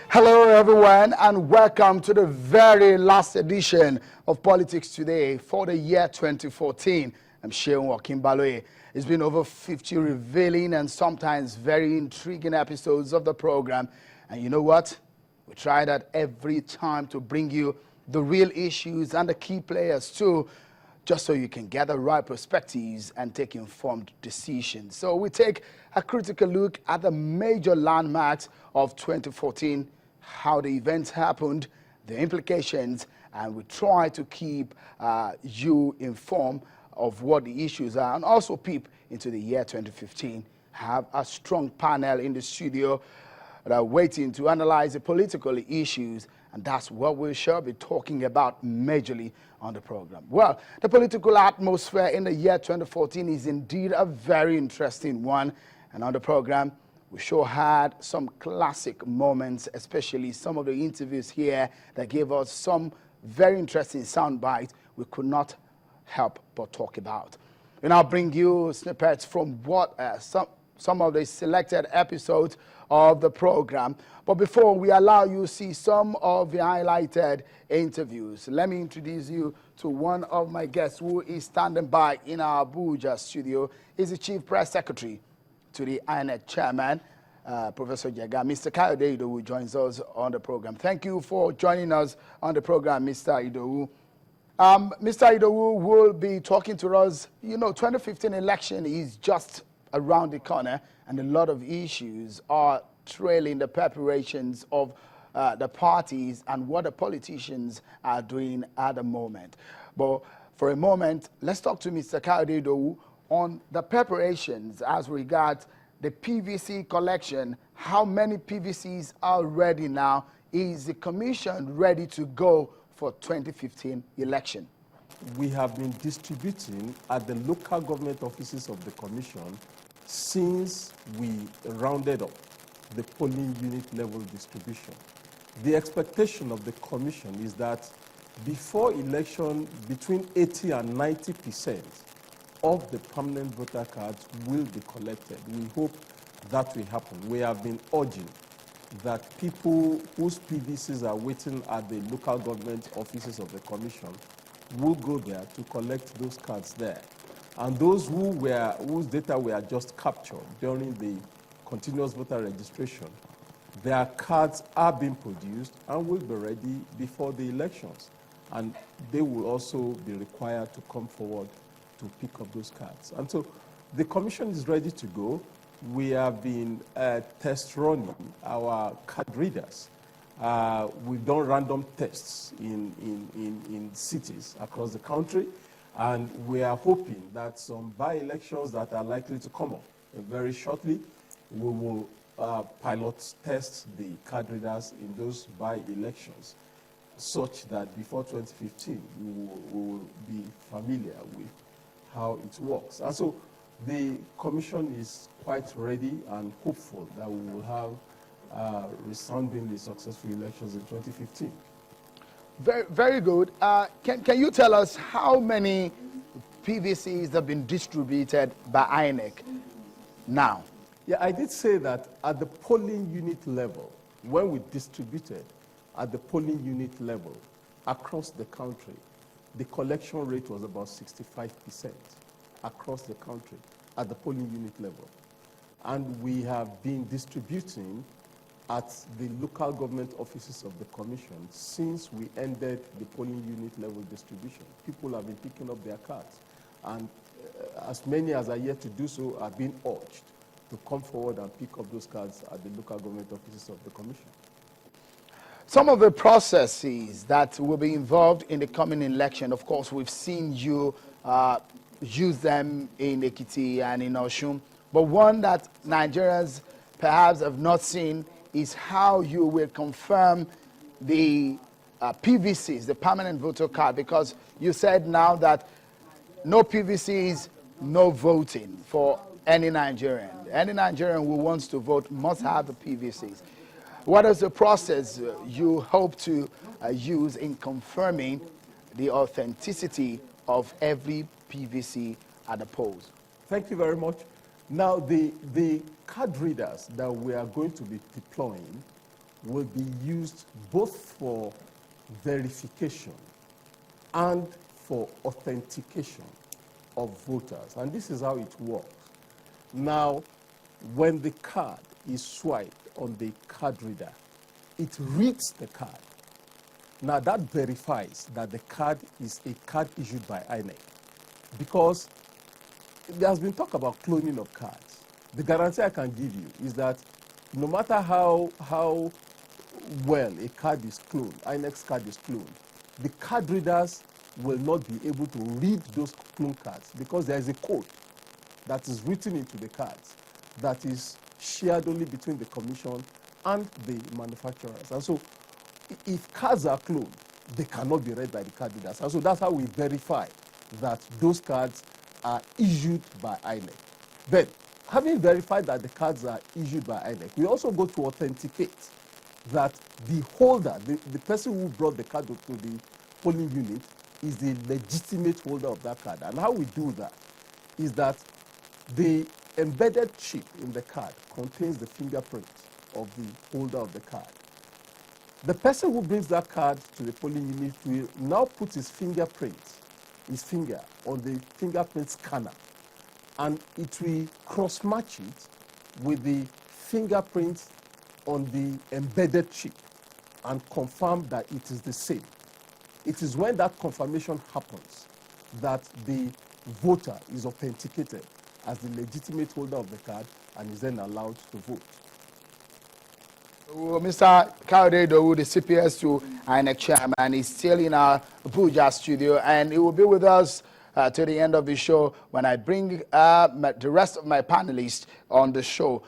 Hello, everyone, and welcome to the very last edition of Politics Today for the year 2014. I'm Sheon Wakimbaloye. It's been over 50 revealing and sometimes very intriguing episodes of the program. And you know what? We try that every time to bring you the real issues and the key players too, just so you can gather right perspectives and take informed decisions. So we take a critical look at the major landmarks of 2014, how the events happened, the implications, and we try to keep you informed of what the issues are, and also peep into the year 2015. Have a strong panel in the studio that are waiting to analyze the political issues, and that's what we shall be talking about majorly on the program. Well, the political atmosphere in the year 2014 is indeed a very interesting one, and on the program, we sure had some classic moments, especially some of the interviews here that gave us some very interesting sound bites we could not help but talk about. And I'll bring you snippets from what some of the selected episodes of the program. But before we allow you to see some of the highlighted interviews, let me introduce you to one of my guests who is standing by in our Abuja studio. He's the Chief Press Secretary to the INEC Chairman, Professor Jega. Mr. Kayode Idowu joins us on the program. Thank you for joining us on the program, Mr. Idowu. Mr. Idowu will be talking to us. You know, 2015 election is just around the corner, and a lot of issues are trailing the preparations of the parties and what the politicians are doing at the moment. But for a moment, let's talk to Mr. Kayode Idowu on the preparations as regards the PVC collection. How many PVCs are ready now? Is the commission ready to go for 2015 election? We have been distributing at the local government offices of the commission since we rounded up the polling unit level distribution. The expectation of the commission is that before election, between 80 and 90% of the permanent voter cards will be collected. We hope that will happen. We have been urging that people whose PVCs are waiting at the local government offices of the commission will go there to collect those cards there. And those whose data were just captured during the continuous voter registration, their cards are being produced and will be ready before the elections. And they will also be required to come forward to pick up those cards. And so the commission is ready to go. We have been test running our card readers. We've done random tests in cities across the country, and we are hoping that some by-elections that are likely to come up very shortly, we will pilot test the card readers in those by-elections, such that before 2015, we will be familiar with how it works. And so the commission is quite ready and hopeful that we will have resoundingly successful elections in 2015. Very, very good. Can you tell us how many PVCs have been distributed by INEC now? Yeah, I did say that at the polling unit level, when we distributed at the polling unit level across the country, the collection rate was about 65% across the country at the polling unit level. And we have been distributing at the local government offices of the commission since we ended the polling unit level distribution. People have been picking up their cards, and as many as are yet to do so are being urged to come forward and pick up those cards at the local government offices of the commission. Some of the processes that will be involved in the coming election, of course, we've seen you use them in Ekiti and in Oshun, but one that Nigerians perhaps have not seen is how you will confirm the PVCs, the permanent voter card, because you said now that no PVCs, no voting for any Nigerian. Any Nigerian who wants to vote must have the PVCs. What is the process you hope to use in confirming the authenticity of every PVC at the polls? Thank you very much. Now, the card readers that we are going to be deploying will be used both for verification and for authentication of voters. And this is how it works. Now, when the card is swiped on the card reader, it reads the card. Now, that verifies that the card is a card issued by INEC. Because there has been talk about cloning of cards. The guarantee I can give you is that no matter how well a card is cloned, INEC's card is cloned, the card readers will not be able to read those cloned cards because there is a code that is written into the cards that is shared only between the commission and the manufacturers. And so if cards are cloned, they cannot be read by the card readers. And so that's how we verify that those cards are issued by INEC. Then, having verified that the cards are issued by INEC, we also go to authenticate that the holder, the person who brought the card to the polling unit, is the legitimate holder of that card. And how we do that is that the embedded chip in the card contains the fingerprint of the holder of the card. The person who brings that card to the polling unit will now put his finger on the fingerprint scanner, and it will cross-match it with the fingerprint on the embedded chip and confirm that it is the same. It is when that confirmation happens that the voter is authenticated as the legitimate holder of the card and is then allowed to vote. Mr. Kayode Idowu, the CPS2 INEC chairman, is still in our Abuja studio, and he will be with us to the end of the show when I bring the rest of my panelists on the show.